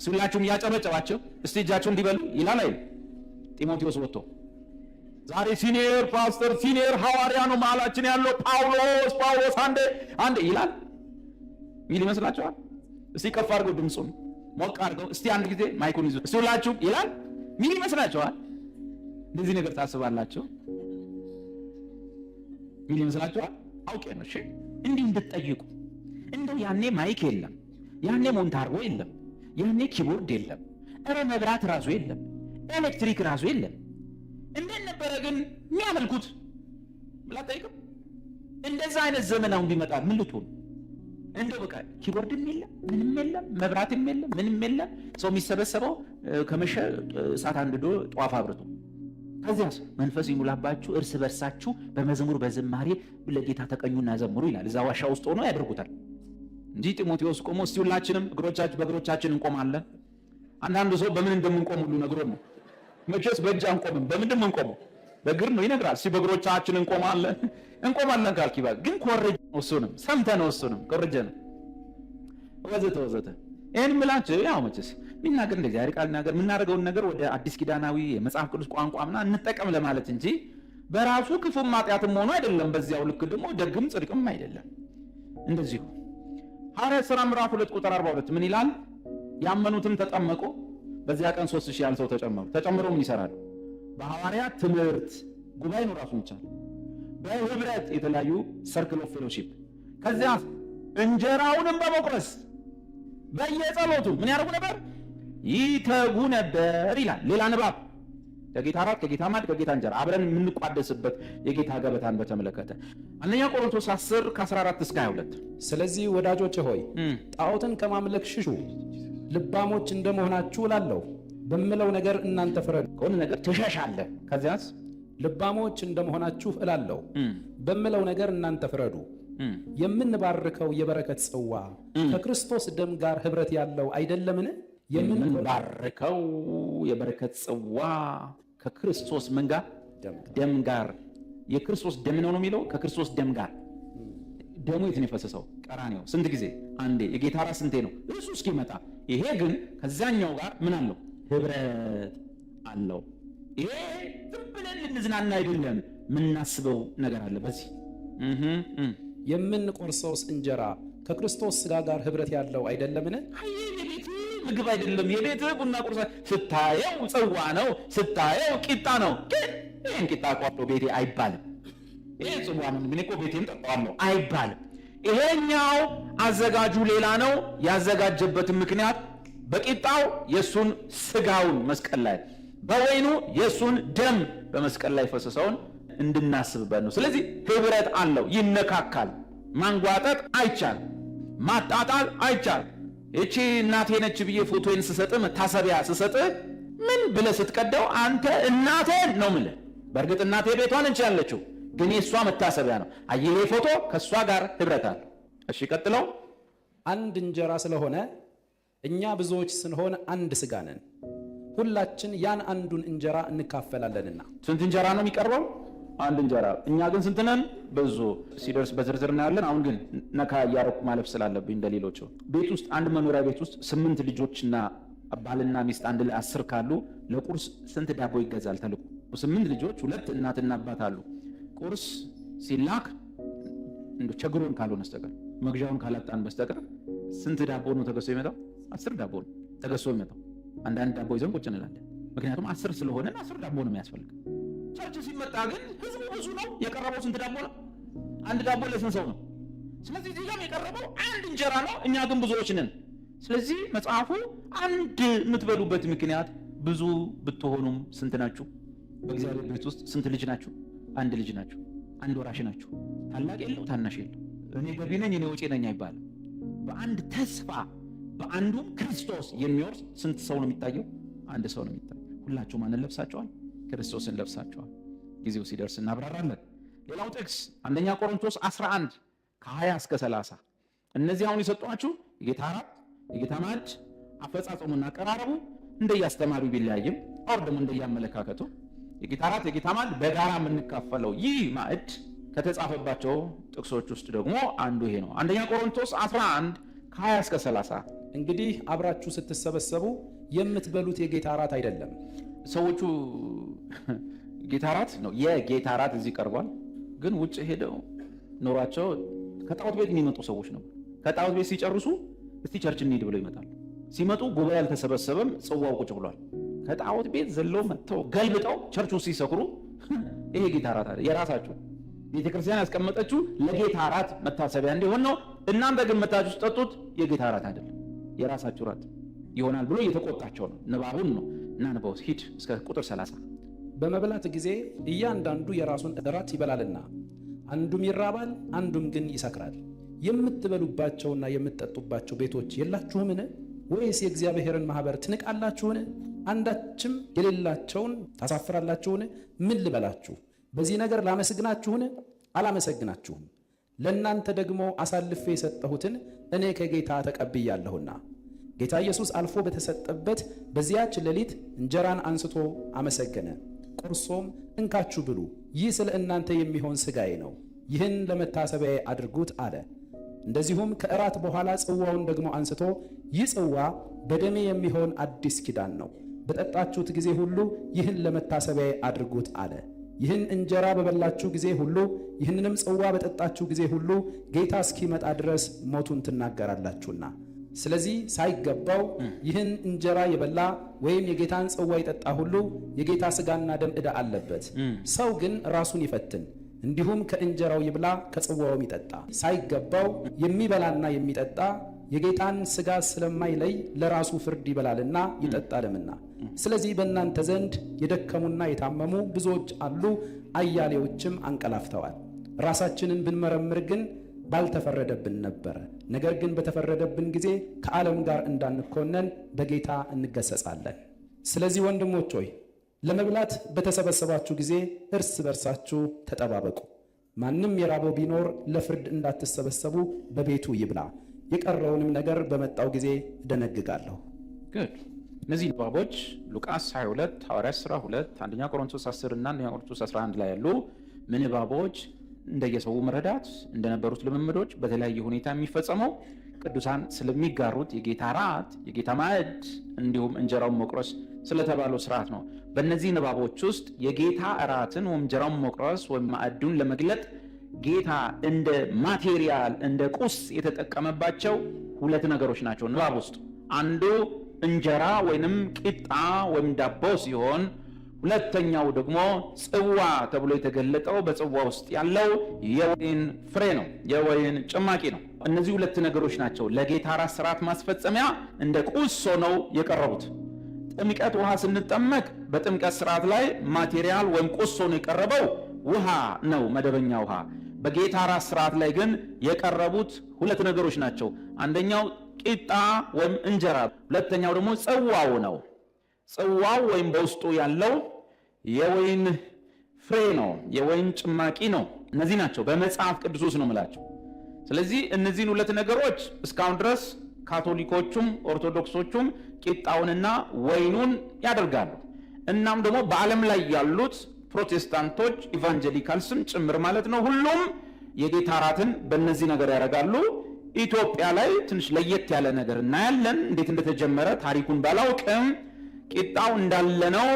ሁላችሁም እያጨበጨባቸው እስቲ እጃችሁ እንዲበሉ ይላል አይደል? ጢሞቴዎስ ወጥቶ ዛሬ ሲኒየር ፓስተር ሲኒየር ሐዋርያ ነው መሀላችን ያለው ጳውሎስ አንዴ ይላል ሚል ይመስላችኋል? እስቲ ከፍ አድርገው ድምፁን ሞቅ አድርገው እስቲ አንድ ጊዜ ማይኩን ይዙ እስቲ ሁላችሁ ይላል ሚል ይመስላችኋል? እንደዚህ ነገር ታስባላችሁ ሚል ይመስላችኋል? አውቄ ነው። እሺ እንዲህ እንድትጠይቁ እንደው ያኔ ማይክ የለም ያኔ ሞንታርቦ የለም፣ ያኔ ኪቦርድ የለም፣ እረ መብራት ራሱ የለም፣ ኤሌክትሪክ ራሱ የለም። እንዴት ነበረ ግን የሚያመልኩት ብላ ጠይቅም። እንደዛ አይነት ዘመን አሁን ቢመጣ ምን ልትሆን? እንደው በቃ ኪቦርድም የለም፣ ምንም የለም፣ መብራትም የለም፣ ምንም የለም። ሰው የሚሰበሰበው ከመሸ እሳት አንድዶ ጧፍ አብርቶ፣ ከዚያስ መንፈስ ይሙላባችሁ እርስ በርሳችሁ በመዝሙር በዝማሬ ለጌታ ተቀኙና ዘምሩ ይላል። እዛ ዋሻ ውስጥ ሆኖ ያደርጉታል እንጂ ጢሞቴዎስ ቆሞ እስቲ ሁላችንም በእግሮቻችን እንቆማለን። አንዳንዱ ሰው በምን እንደምንቆም ሁሉ ነግሮን ነው። መቼስ በእጅ አንቆምም፣ በምንድን ነው እንቆመው? በእግር ነው ይነግራል። እስቲ በእግሮቻችን እንቆማለን ካልክ ይባል ግን ኮረጀ ነው፣ እሱንም ሰምተህ ነው፣ እሱንም ኮረጀ ነው ወዘተ ወዘተ። ይህን ምላችሁ ያው መቼስ የሚናገር እንደ እግዚአብሔር ቃል ነገር የምናደርገውን ነገር ወደ አዲስ ኪዳናዊ የመጽሐፍ ቅዱስ ቋንቋ ምናምን እንጠቀም ለማለት እንጂ በራሱ ክፉም ኃጢአትም ሆኖ አይደለም። በዚያው ልክ ደግሞ ደግም ጽድቅም አይደለም። እንደዚሁ ሐዋርያት ሥራ ምዕራፍ 2 ቁጥር 42 ምን ይላል? ያመኑትም ተጠመቁ፣ በዚያ ቀን 3000 ያህል ሰው ተጨምሮ ምን ይሰራሉ? በሐዋርያት ትምህርት ጉባኤ ነው ራሱን ይቻላል። በህብረት የተለያዩ ሰርክል ኦፍ ፌሎሺፕ፣ ከዚያ እንጀራውንም በመቁረስ በየጸሎቱ ምን ያደርጉ ነበር? ይተጉ ነበር ይላል። ሌላ ንባብ ከጌታ እራት፣ ከጌታ ማዕድ፣ ከጌታ እንጀራ አብረን የምንቋደስበት የጌታ ገበታን በተመለከተ አንደኛ ቆሮንቶስ 10 ከ14 እስከ 22 ስለዚህ ወዳጆቼ ሆይ ጣዖትን ከማምለክ ሽሹ፣ ልባሞች እንደመሆናችሁ እላለሁ በምለው ነገር እናንተ ፍረዱ። ከሆነ ነገር ትሸሻለህ። ከዚያስ ልባሞች እንደመሆናችሁ እላለሁ በምለው ነገር እናንተ ፍረዱ። የምንባርከው የበረከት ጽዋ ከክርስቶስ ደም ጋር ህብረት ያለው አይደለምን? የምንባርከው የበረከት ጽዋ ከክርስቶስ ምን ጋር? ደም ጋር። የክርስቶስ ደም ነው የሚለው ከክርስቶስ ደም ጋር። ደሙ የት ነው የፈሰሰው? ቀራንዮ። ስንት ጊዜ? አንዴ። የጌታ ራስ ስንቴ ነው? እሱ እስኪመጣ። ይሄ ግን ከዛኛው ጋር ምን አለው? ህብረት አለው። ይሄ ዝም ብለን ልንዝናና አይደለም፣ የምናስበው ነገር አለ በዚህ የምንቆርሰውስ እንጀራ ከክርስቶስ ሥጋ ጋር ህብረት ያለው አይደለምን? የቤት ምግብ አይደለም። የቤት ቡና ቁርሳ ስታየው ጽዋ ነው፣ ስታየው ቂጣ ነው። ግን ይህን ቂጣ ቋቶ ቤቴ አይባልም። ይህ ጽዋ ነው ምን እኮ ቤቴም ጠጣዋለሁ አይባልም። ይሄኛው አዘጋጁ ሌላ ነው። ያዘጋጀበትን ምክንያት በቂጣው የእሱን ስጋውን መስቀል ላይ፣ በወይኑ የእሱን ደም በመስቀል ላይ ፈሰሰውን እንድናስብበት ነው። ስለዚህ ህብረት አለው። ይነካካል። ማንጓጠጥ አይቻል፣ ማጣጣል አይቻል። እቺ እናቴ ነች ብዬ ፎቶዬን ስሰጥ መታሰቢያ ስሰጥ ምን ብለህ ስትቀደው አንተ እናቴን ነው የምልህ። በእርግጥ እናቴ ቤቷን እንቺ ያለችው ግን የእሷ መታሰቢያ ነው። አየህ ፎቶ ከእሷ ጋር ህብረት አለው። እሺ ቀጥለው አንድ እንጀራ ስለሆነ እኛ ብዙዎች ስንሆን አንድ ስጋ ነን፣ ሁላችን ያን አንዱን እንጀራ እንካፈላለንና። ስንት እንጀራ ነው የሚቀርበው? አንድ እንጀራ። እኛ ግን ስንት ነን? ብዙ። ሲደርስ በዝርዝር እናያለን። አሁን ግን ነካ እያረኩ ማለፍ ስላለብኝ እንደሌሎች ቤት ውስጥ አንድ መኖሪያ ቤት ውስጥ 8 ልጆችና ባልና ሚስት አንድ ላይ 10 ካሉ ለቁርስ ስንት ዳቦ ይገዛል ተልኩ? 8 ልጆች 2 እናትና አባት አሉ። ቁርስ ሲላክ እንደ ቸግሮን ካልሆነ በስተቀር መግዣውን ካላጣን በስተቀር ስንት ዳቦ ነው ተገዝቶ የሚመጣው? 10 ዳቦ ነው ተገዝቶ የሚመጣው። አንዳንድ ዳቦ ይዘን ቁጭ እንላለን። ምክንያቱም 10 ስለሆነ 10 ዳቦ ነው የሚያስፈልግ። ቸርች ሲመጣ ግን ህዝቡ ብዙ ነው። የቀረበው ስንት ዳቦ ነው? አንድ ዳቦ ለስንት ሰው ነው? ስለዚህ እዚህ ጋር የቀረበው አንድ እንጀራ ነው። እኛ ግን ብዙዎች ነን። ስለዚህ መጽሐፉ አንድ የምትበሉበት ምክንያት ብዙ ብትሆኑም ስንት ናችሁ? በእግዚአብሔር ቤት ውስጥ ስንት ልጅ ናችሁ? አንድ ልጅ ናችሁ። አንድ ወራሽ ናችሁ። ታላቅ የለው ታናሽ የለው። እኔ ገቢ ነኝ እኔ ወጪ ነኝ አይባልም። በአንድ ተስፋ በአንዱም ክርስቶስ የሚወርስ ስንት ሰው ነው የሚታየው? አንድ ሰው ነው የሚታየው። ሁላችሁ ማንን ለብሳችኋል? ክርስቶስን ለብሳችኋል። ጊዜው ሲደርስ እናብራራለን። ሌላው ጥቅስ አንደኛ ቆሮንቶስ 11 ከ20 እስከ 30 እነዚህ አሁን የሰጧችሁ የጌታ እራት የጌታ ማዕድ አፈጻጸሙና አቀራረቡ እንደያስተማሪው ቢለያይም አውር ደግሞ እንደያመለካከቱ የጌታ እራት የጌታ ማዕድ በጋራ የምንካፈለው ይህ ማዕድ ከተጻፈባቸው ጥቅሶች ውስጥ ደግሞ አንዱ ይሄ ነው። አንደኛ ቆሮንቶስ 11 ከ20 እስከ 30 እንግዲህ አብራችሁ ስትሰበሰቡ የምትበሉት የጌታ እራት አይደለም። ሰዎቹ ጌታ እራት ነው የጌታ እራት እዚህ ቀርቧል፣ ግን ውጭ ሄደው ኖሯቸው ከጣዖት ቤት የሚመጡ ሰዎች ነው። ከጣዖት ቤት ሲጨርሱ እስቲ ቸርች እንሂድ ብለው ይመጣሉ። ሲመጡ ጉባኤ አልተሰበሰበም፣ ጽዋው ቁጭ ብሏል። ከጣዖት ቤት ዘለው መጥተው ገልብጠው ቸርቹ ሲሰክሩ ይሄ ጌታ እራት አይደል፣ የራሳችሁ ቤተክርስቲያን ያስቀመጠችው ለጌታ እራት መታሰቢያ እንዲሆን ነው። እናንተ ግን መታችሁ ስጠጡት የጌታ እራት አይደለም። የራሳችሁ ራት ይሆናል ብሎ እየተቆጣቸው ነው። ንባቡን ነው እና ንባው ሂድ እስከ ቁጥር 30 በመብላት ጊዜ እያንዳንዱ የራሱን ራት ይበላልና አንዱም ይራባል፣ አንዱም ግን ይሰክራል። የምትበሉባቸውና የምትጠጡባቸው ቤቶች የላችሁምን? ወይስ የእግዚአብሔርን ማኅበር ትንቃላችሁን? አንዳችም የሌላቸውን ታሳፍራላችሁን? ምን ልበላችሁ? በዚህ ነገር ላመሰግናችሁን? አላመሰግናችሁም። ለእናንተ ደግሞ አሳልፌ የሰጠሁትን እኔ ከጌታ ተቀብያለሁና። ጌታ ኢየሱስ አልፎ በተሰጠበት በዚያች ሌሊት እንጀራን አንስቶ አመሰገነ፣ ቆርሶም እንካችሁ ብሉ፣ ይህ ስለ እናንተ የሚሆን ሥጋዬ ነው፣ ይህን ለመታሰቢያዬ አድርጉት አለ። እንደዚሁም ከእራት በኋላ ጽዋውን ደግሞ አንስቶ ይህ ጽዋ በደሜ የሚሆን አዲስ ኪዳን ነው፣ በጠጣችሁት ጊዜ ሁሉ ይህን ለመታሰቢያዬ አድርጉት አለ። ይህን እንጀራ በበላችሁ ጊዜ ሁሉ ይህንንም ጽዋ በጠጣችሁ ጊዜ ሁሉ ጌታ እስኪመጣ ድረስ ሞቱን ትናገራላችሁና። ስለዚህ ሳይገባው ይህን እንጀራ የበላ ወይም የጌታን ጽዋ የጠጣ ሁሉ የጌታ ሥጋና ደም ዕዳ አለበት። ሰው ግን ራሱን ይፈትን፣ እንዲሁም ከእንጀራው ይብላ ከጽዋውም ይጠጣ። ሳይገባው የሚበላና የሚጠጣ የጌታን ሥጋ ስለማይለይ ለራሱ ፍርድ ይበላልና ይጠጣልምና። ስለዚህ በእናንተ ዘንድ የደከሙና የታመሙ ብዙዎች አሉ፣ አያሌዎችም አንቀላፍተዋል። ራሳችንን ብንመረምር ግን ባልተፈረደብን ነበረ። ነገር ግን በተፈረደብን ጊዜ ከዓለም ጋር እንዳንኮነን በጌታ እንገሰጻለን። ስለዚህ ወንድሞች ሆይ ለመብላት በተሰበሰባችሁ ጊዜ እርስ በርሳችሁ ተጠባበቁ። ማንም የራበው ቢኖር ለፍርድ እንዳትሰበሰቡ በቤቱ ይብላ። የቀረውንም ነገር በመጣው ጊዜ እደነግጋለሁ። እነዚህ ንባቦች ሉቃስ 22፣ ሐዋርያት ሥራ 2፣ አንደኛ ቆሮንቶስ 10 እና አንደኛ ቆሮንቶስ 11 ላይ ያሉ ምንባቦች እንደየሰው መረዳት እንደነበሩት ልምምዶች በተለያየ ሁኔታ የሚፈጸመው ቅዱሳን ስለሚጋሩት የጌታ ራት፣ የጌታ ማዕድ እንዲሁም እንጀራውን መቁረስ ስለተባለው ስርዓት ነው። በእነዚህ ንባቦች ውስጥ የጌታ ራትን ወይም እንጀራውን መቁረስ ወይም ማዕዱን ለመግለጥ ጌታ እንደ ማቴሪያል እንደ ቁስ የተጠቀመባቸው ሁለት ነገሮች ናቸው ንባብ ውስጥ። አንዱ እንጀራ ወይንም ቂጣ ወይም ዳቦ ሲሆን ሁለተኛው ደግሞ ጽዋ ተብሎ የተገለጠው በጽዋ ውስጥ ያለው የወይን ፍሬ ነው፣ የወይን ጭማቂ ነው። እነዚህ ሁለት ነገሮች ናቸው ለጌታ ራት ስርዓት ማስፈጸሚያ እንደ ቁስ ሆነው የቀረቡት። ጥምቀት ውሃ ስንጠመቅ በጥምቀት ስርዓት ላይ ማቴሪያል ወይም ቁስ ሆኖ የቀረበው ውሃ ነው፣ መደበኛ ውሃ። በጌታ ራት ስርዓት ላይ ግን የቀረቡት ሁለት ነገሮች ናቸው። አንደኛው ቂጣ ወይም እንጀራ፣ ሁለተኛው ደግሞ ጽዋው ነው። ጽዋው ወይም በውስጡ ያለው የወይን ፍሬ ነው፣ የወይን ጭማቂ ነው። እነዚህ ናቸው በመጽሐፍ ቅዱስ ውስጥ ነው የምላቸው። ስለዚህ እነዚህን ሁለት ነገሮች እስካሁን ድረስ ካቶሊኮቹም ኦርቶዶክሶቹም ቂጣውንና ወይኑን ያደርጋሉ። እናም ደግሞ በዓለም ላይ ያሉት ፕሮቴስታንቶች ኢቫንጀሊካልስም ጭምር ማለት ነው፣ ሁሉም የጌታ ራትን በእነዚህ ነገር ያደርጋሉ። ኢትዮጵያ ላይ ትንሽ ለየት ያለ ነገር እናያለን። እንዴት እንደተጀመረ ታሪኩን ባላውቅም ቂጣው እንዳለ ነው፣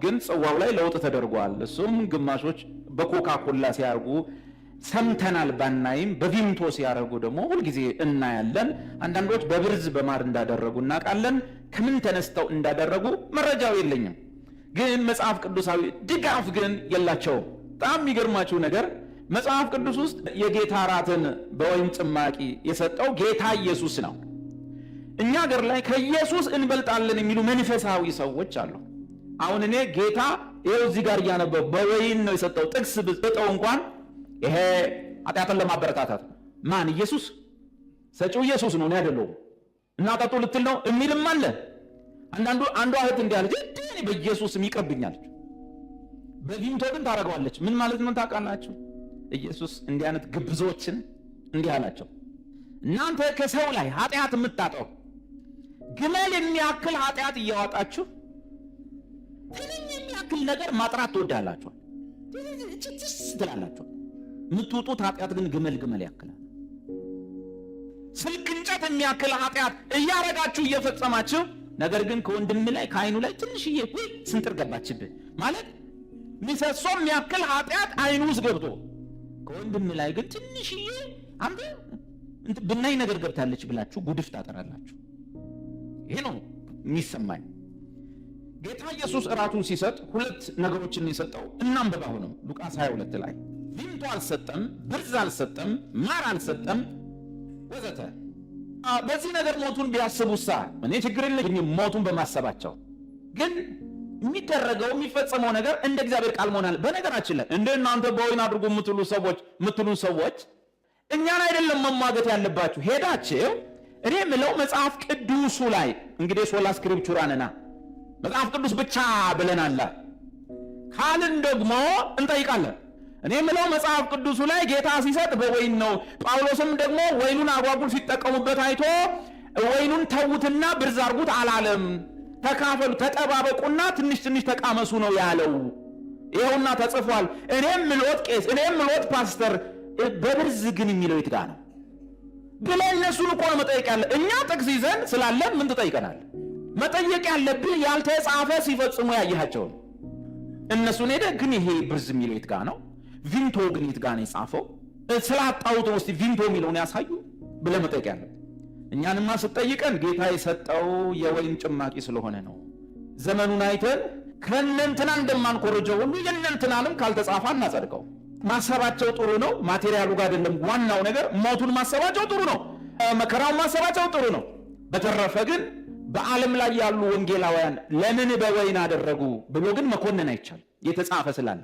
ግን ጽዋው ላይ ለውጥ ተደርጓል። እሱም ግማሾች በኮካ ኮላ ሲያርጉ ሰምተናል ባናይም፣ በቪምቶ ሲያደርጉ ደግሞ ሁልጊዜ እናያለን። አንዳንዶች በብርዝ በማር እንዳደረጉ እናውቃለን። ከምን ተነስተው እንዳደረጉ መረጃው የለኝም፣ ግን መጽሐፍ ቅዱሳዊ ድጋፍ ግን የላቸውም። በጣም የሚገርማችሁ ነገር መጽሐፍ ቅዱስ ውስጥ የጌታ ራትን በወይን ጭማቂ የሰጠው ጌታ ኢየሱስ ነው። እኛ ሀገር ላይ ከኢየሱስ እንበልጣለን የሚሉ መንፈሳዊ ሰዎች አሉ። አሁን እኔ ጌታ ይኸው እዚህ ጋር እያነበው በወይን ነው የሰጠው ጥቅስ ብሰጠው እንኳን ይሄ ኃጢአትን ለማበረታታት ማን ኢየሱስ ሰጪው ኢየሱስ ነው፣ እኔ አይደለሁም። እና ጠጡ ልትል ነው የሚልም አለ። አንዷ እህት እንዲህ አለች፣ እኔ በኢየሱስ ይቅርብኛል፣ በቪምቶ ግን ታደርገዋለች። ምን ማለት ነው ታውቃላችሁ? ኢየሱስ እንዲህ አይነት ግብዞችን እንዲህ አላቸው፣ እናንተ ከሰው ላይ ኃጢአት የምታጠው ግመል የሚያክል ኃጢአት እያዋጣችሁ ትንኝ የሚያክል ነገር ማጥራት ትወዳላችሁ፣ ጭጭስ ትላላችሁ። የምትውጡት ኃጢአት ግን ግመል ያክላል። ስልክ እንጨት የሚያክል ኃጢአት እያረጋችሁ እየፈጸማችሁ፣ ነገር ግን ከወንድም ላይ ከአይኑ ላይ ትንሽዬ ስንጥር ገባችብህ ማለት ምሰሶ የሚያክል ኃጢአት አይኑ ውስጥ ገብቶ ከወንድም ላይ ግን ትንሽዬ አንተ ብናይ ነገር ገብታለች ብላችሁ ጉድፍ ታጠራላችሁ። ይሄ ነው የሚሰማኝ። ጌታ ኢየሱስ እራቱን ሲሰጥ ሁለት ነገሮችን የሰጠው እናንብብ። አሁንም ሉቃስ 22 ላይ ቪምቶ አልሰጠም፣ ብርዝ አልሰጠም፣ ማር አልሰጠም ወዘተ። በዚህ ነገር ሞቱን ቢያስቡሳ እኔ ችግር የለኝም ሞቱን በማሰባቸው። ግን የሚደረገው የሚፈጸመው ነገር እንደ እግዚአብሔር ቃል መሆናል። በነገራችን ላይ እንደ እናንተ በወይን አድርጉ የምትሉ ሰዎች እኛን አይደለም መሟገት ያለባችሁ። ሄዳችሁ እኔ የምለው መጽሐፍ ቅዱሱ ላይ እንግዲህ ሶላ ስክሪፕቹራንና መጽሐፍ ቅዱስ ብቻ ብለናል ካልን ደግሞ እንጠይቃለን። እኔ የምለው መጽሐፍ ቅዱሱ ላይ ጌታ ሲሰጥ በወይን ነው። ጳውሎስም ደግሞ ወይኑን አጓጉል ሲጠቀሙበት አይቶ ወይኑን ተዉትና ብርዝ አርጉት አላለም። ተካፈሉ፣ ተጠባበቁና ትንሽ ትንሽ ተቃመሱ ነው ያለው። ይኸውና ተጽፏል። እኔም ምሎት ቄስ፣ እኔም ምሎት ፓስተር፣ በብርዝ ግን የሚለው የት ጋ ነው ብለህ እነሱን እኮ ነው መጠየቅ ያለ። እኛ ጥቅስ ይዘን ስላለን ምን ትጠይቀናል? መጠየቅ ያለብህ ያልተጻፈ ሲፈጽሙ ያየሃቸውን እነሱን ሄደህ ግን ይሄ ብርዝ የሚለው የት ጋ ነው? ቪንቶ ግን የት ጋ ነው የጻፈው? ስላጣሁት ነው እስቲ ቪንቶ የሚለውን ያሳዩ ብለህ መጠየቅ ያለብህ። እኛንማ ስትጠይቀን ጌታ የሰጠው የወይን ጭማቂ ስለሆነ ነው። ዘመኑን አይተን ከእነንትና እንደማንኮርጀው ሁሉ የእነንትናንም ካልተጻፈ እናጸድቀው። ማሰባቸው ጥሩ ነው፣ ማቴሪያሉ ጋር አይደለም ዋናው ነገር። ሞቱን ማሰባቸው ጥሩ ነው፣ መከራውን ማሰባቸው ጥሩ ነው። በተረፈ ግን በዓለም ላይ ያሉ ወንጌላውያን ለምን በወይን አደረጉ ብሎ ግን መኮንን አይቻልም፣ የተጻፈ ስላለ።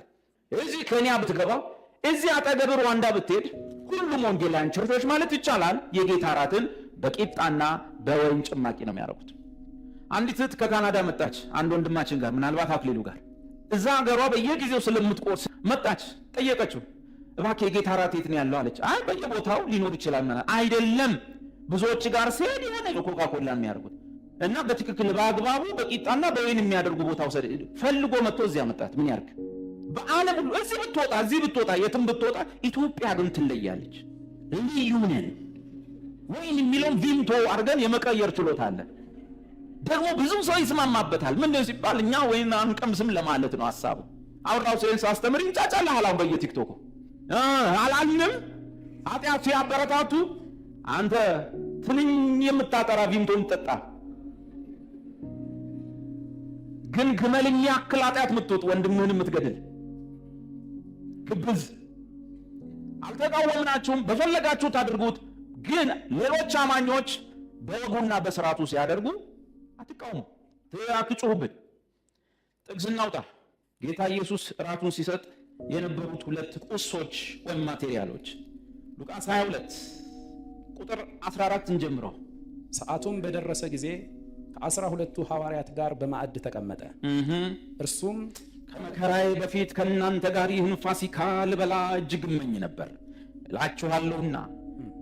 እዚህ ከኛ ብትገባ፣ እዚህ አጠገብ ሩዋንዳ ብትሄድ፣ ሁሉም ወንጌላውያን ቸርቾች ማለት ይቻላል የጌታ እራትን በቂጣና በወይን ጭማቂ ነው የሚያደርጉት። አንዲት እህት ከካናዳ መጣች፣ አንድ ወንድማችን ጋር ምናልባት አክሊሉ ጋር። እዛ ሀገሯ በየጊዜው ስለምትቆርስ መጣች። ጠየቀችው፣ እባክህ የጌታ እራት የት ነው ያለው አለች። አይ በየቦታው ሊኖር ይችላል ማለት አይደለም። ብዙዎች ጋር ሲሄድ የሆነ ኮካኮላ የሚያደርጉት እና በትክክል በአግባቡ በቂጣና በወይን የሚያደርጉ ቦታው ፈልጎ መጥቶ እዚያ መጣት። ምን ያርግ? በዓለም ሁሉ እዚህ ብትወጣ የትም ብትወጣ ኢትዮጵያ ግን ትለያለች። ልዩ ነን። ወይን የሚለውን ቪንቶ አድርገን የመቀየር ችሎታ አለን። ደግሞ ብዙ ሰው ይስማማበታል። ምንድን ሲባል እኛ ወይን አንቀምስም ለማለት ነው ሐሳቡ። አውራው ሴንስ አስተምር እንጫጫላ ሐላም በየቲክቶኩ አላልንም። ኃጢአት ሲያበረታቱ አንተ ትንኝ የምታጠራ ቪንቶን ጠጣ። ግን ግመል የሚያክል ኃጢአት የምትወጥ ወንድምህን የምትገድል ግብዝ። አልተቃወምናችሁም፣ በፈለጋችሁት አድርጉት። ግን ሌሎች አማኞች በወጉና በስርዓቱ ሲያደርጉ አትቃወሙ፣ አትጩሁብን። ጥቅስ እናውጣ። ጌታ ኢየሱስ እራቱን ሲሰጥ የነበሩት ሁለት ቁሶች ወይም ማቴሪያሎች ሉቃስ 22 ቁጥር 14 እንጀምረው። ሰዓቱም በደረሰ ጊዜ ከ12ቱ ሐዋርያት ጋር በማዕድ ተቀመጠ። እርሱም ከመከራዬ በፊት ከእናንተ ጋር ይህን ፋሲካ ልበላ እጅግ እመኝ ነበር እላችኋለሁና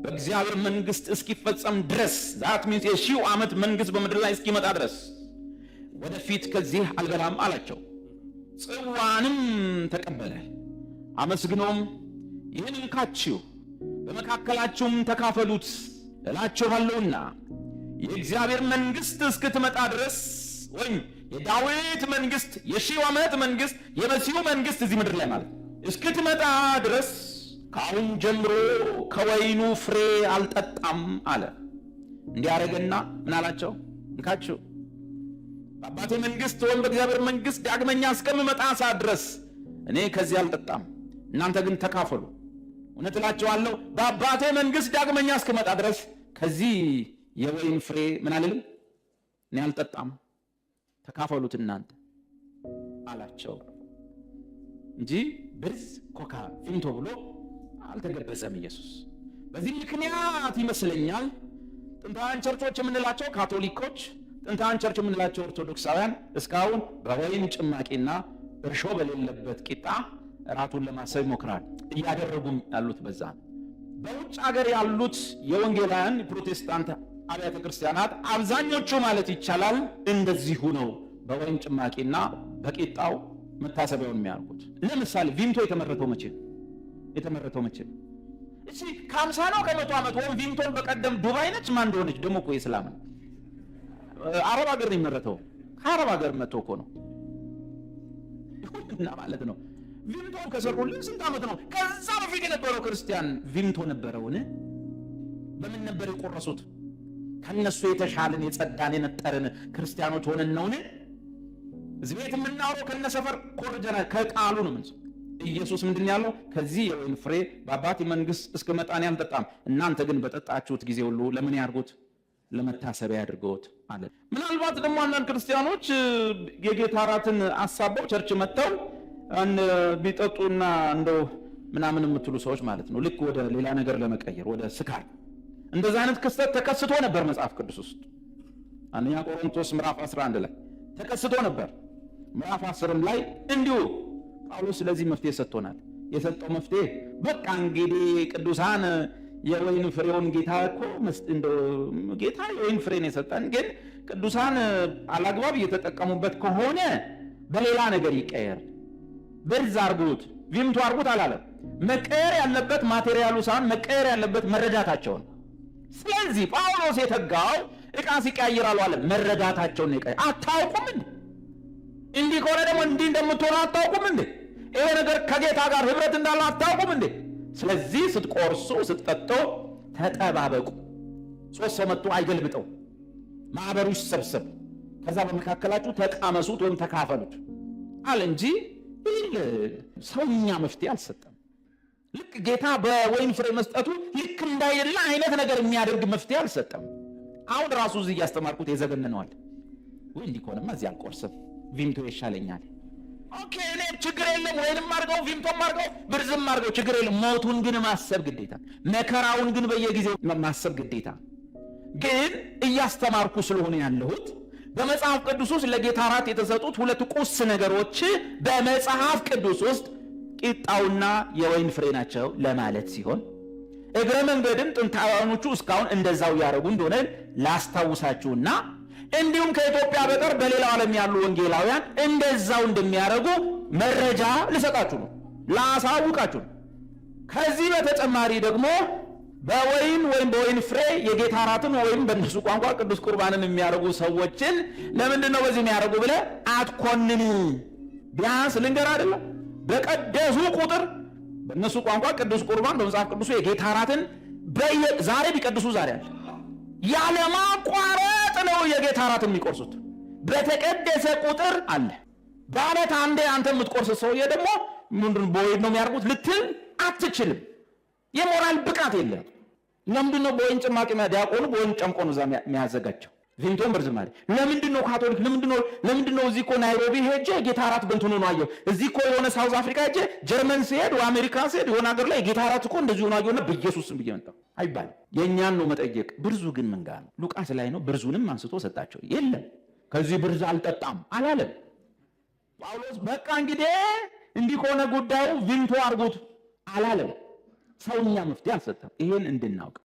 በእግዚአብሔር መንግሥት እስኪፈጸም ድረስ ዛት ሚንስ የሺው ዓመት መንግሥት በምድር ላይ እስኪመጣ ድረስ ወደፊት ከዚህ አልበላም አላቸው። ጽዋንም ተቀበለ፣ አመስግኖም ይህን እንካችሁ በመካከላችሁም ተካፈሉት እላችኋለሁና የእግዚአብሔር መንግሥት እስክትመጣ ድረስ ወይም የዳዊት መንግሥት የሺው ዓመት መንግሥት የመሲሁ መንግሥት እዚህ ምድር ላይ ማለት እስክትመጣ ድረስ ከአሁን ጀምሮ ከወይኑ ፍሬ አልጠጣም አለ። እንዲያረገና ምን አላቸው? እንካችሁ በአባቴ መንግሥት ወይም በእግዚአብሔር መንግሥት ዳግመኛ እስከምመጣ ሰዓት ድረስ እኔ ከዚህ አልጠጣም፣ እናንተ ግን ተካፈሉ። እውነት እላችኋለሁ በአባቴ መንግሥት ዳግመኛ እስክመጣ ድረስ ከዚህ የወይን ፍሬ ምን አልልም፣ እኔ አልጠጣም፣ ተካፈሉት እናንተ አላቸው እንጂ ብርዝ ኮካ ፊንቶ ብሎ አልተገበዘም ኢየሱስ። በዚህ ምክንያት ይመስለኛል ጥንታውያን ቸርቾች የምንላቸው ካቶሊኮች፣ ጥንታውያን ቸርች የምንላቸው ኦርቶዶክሳውያን እስካሁን በወይን ጭማቂና እርሾ በሌለበት ቂጣ እራቱን ለማሰብ ይሞክራል። እያደረጉም ያሉት በዛ ነው። በውጭ ሀገር ያሉት የወንጌላውያን ፕሮቴስታንት አብያተ ክርስቲያናት አብዛኞቹ ማለት ይቻላል እንደዚሁ ነው። በወይን ጭማቂና በቂጣው መታሰቢያውን የሚያርጉት። ለምሳሌ ቪንቶ የተመረተው መቼ ነው? እሺ ከ50 ነው ከ100 ዓመት ወይም ቪንቶን በቀደም ዱባይ ነች ማን እንደሆነች ደግሞ እኮ የእስላም ነው። አረብ ሀገር ነው የሚመረተው። ከአረብ ሀገር መጥቶ እኮ ነው ይሁንና ማለት ነው። ቪንቶን ከሰሩልን ስንት ዓመት ነው? ከዛ በፊት የነበረው ክርስቲያን ቪንቶ ነበረውን? በምን ነበር የቆረሱት? ከነሱ የተሻለን የጸዳን የነጠርን ክርስቲያኖች ሆነን ነውን? እዚህ ቤት የምናወራው ከነሰፈር ኮርጀና ከቃሉ ነው። ምን ኢየሱስ ምንድን ያለው? ከዚህ የወይን ፍሬ በአባቴ መንግሥት እስክመጣ እኔ አልጠጣም፣ እናንተ ግን በጠጣችሁት ጊዜ ሁሉ ለምን ያርጉት? ለመታሰቢያ አድርገውት አለ። ምናልባት ደግሞ አንዳንድ ክርስቲያኖች የጌታ እራትን አሳበው ቸርች መጥተው ቢጠጡና እንደው ምናምን የምትሉ ሰዎች ማለት ነው፣ ልክ ወደ ሌላ ነገር ለመቀየር ወደ ስካር። እንደዛ አይነት ክስተት ተከስቶ ነበር መጽሐፍ ቅዱስ ውስጥ። አንደኛ ቆሮንቶስ ምዕራፍ 11 ላይ ተከስቶ ነበር። ምዕራፍ 10 ላይ እንዲሁ ጳውሎስ ስለዚህ መፍትሄ ሰጥቶናል። የሰጠው መፍትሄ በቃ እንግዲህ ቅዱሳን የወይን ፍሬውን ጌታ እኮ ጌታ የወይን ፍሬን የሰጠን፣ ግን ቅዱሳን አላግባብ እየተጠቀሙበት ከሆነ በሌላ ነገር ይቀየር፣ ብርዝ አርጉት፣ ቪምቶ አርጉት አላለም። መቀየር ያለበት ማቴሪያሉ ሳይሆን መቀየር ያለበት መረዳታቸውን። ስለዚህ ጳውሎስ የተጋው ዕቃ ሲቀያይራሉ አለ፣ መረዳታቸውን ነው ይቀያየር። አታውቁም እንዴ? እንዲህ ከሆነ ደግሞ እንዲህ እንደምትሆኑ አታውቁም እንዴ? ይሄ ነገር ከጌታ ጋር ህብረት እንዳለ አታውቁም እንዴ? ስለዚህ ስትቆርሱ ስትጠጡ ተጠባበቁ። 3 ሰው መጥቶ አይገልብጠው፣ ማህበሩ ይሰብሰብ፣ ከዛ በመካከላችሁ ተቃመሱት ወይም ተካፈሉት አለ እንጂ ሰውኛ መፍትሄ አልሰጠም። ልክ ጌታ በወይን ፍሬ መስጠቱ ልክ እንዳይደለ አይነት ነገር የሚያደርግ መፍትሄ አልሰጠም። አሁን ራሱ እዚህ እያስተማርኩት የዘገንነዋል ወይ እንዲህ ከሆነማ እዚህ አልቆርስም፣ ቪምቶ ይሻለኛል። ኦኬ እኔ ችግር የለም፣ ወይንም አርገው ቪምቶም አርገው ብርዝም አርገው ችግር የለም። ሞቱን ግን ማሰብ ግዴታ፣ መከራውን ግን በየጊዜው ማሰብ ግዴታ። ግን እያስተማርኩ ስለሆነ ያለሁት በመጽሐፍ ቅዱስ ውስጥ ለጌታ እራት የተሰጡት 2 ቁስ ነገሮች በመጽሐፍ ቅዱስ ውስጥ ቂጣውና የወይን ፍሬ ናቸው ለማለት ሲሆን፣ እግረ መንገድም ጥንታውያኖቹ እስካሁን እንደዛው ያደረጉ እንደሆነ ላስታውሳችሁና እንዲሁም ከኢትዮጵያ በቀር በሌላው ዓለም ያሉ ወንጌላውያን እንደዛው እንደሚያደርጉ መረጃ ልሰጣችሁ ነው፣ ላሳውቃችሁ ነው። ከዚህ በተጨማሪ ደግሞ በወይን ወይም በወይን ፍሬ የጌታ እራትን ወይም በእነሱ ቋንቋ ቅዱስ ቁርባንን የሚያደርጉ ሰዎችን ለምንድን ነው በዚህ የሚያደርጉ ብለህ አትኮንን። ቢያንስ ልንገር አይደለም፣ በቀደሱ ቁጥር በእነሱ ቋንቋ ቅዱስ ቁርባን በመጽሐፍ ቅዱሱ የጌታ እራትን ዛሬ ቢቀድሱ ዛሬ አለ ያለማቋረጥ ነው የጌታ እራትን የሚቆርሱት። በተቀደሰ ቁጥር አለ። በዓመት አንዴ አንተ የምትቆርስ ሰውዬ ደግሞ ምንድን በወይን ነው የሚያደርጉት ልትል አትችልም። የሞራል ብቃት የለም። ለምንድን ነው በወይን ጭማቂ ዲያቆኑ በወይን ጨምቆ ነው እዛ የሚያዘጋጀው? ቪምቶን በርዝማሪ ለምንድን ነው ካቶሊክ ለምንድን ነው እዚህ እኮ ናይሮቢ ሄጄ ጌታ እራት በእንትኑ ነው አየሁ፣ እዚህ እኮ የሆነ ሳውዝ አፍሪካ ሄጄ ጀርመን ሲሄድ ወይ አሜሪካ ሲሄድ የሆነ ሀገር ላይ የጌታ እራት እኮ እንደዚህ ሆነ አየሁና በኢየሱስ ስም ብዬ መጣሁ አይባልም። የእኛን ነው መጠየቅ። ብርዙ ግን ምን ጋር ነው? ሉቃስ ላይ ነው። ብርዙንም አንስቶ ሰጣቸው። የለም ከዚህ ብርዝ አልጠጣም አላለም ጳውሎስ። በቃ እንግዲህ እንዲህ ከሆነ ጉዳዩ ቪምቶ አርጉት አላለም። ሰውኛ መፍትሄ አልሰጠም። ይሄን እንድናውቅ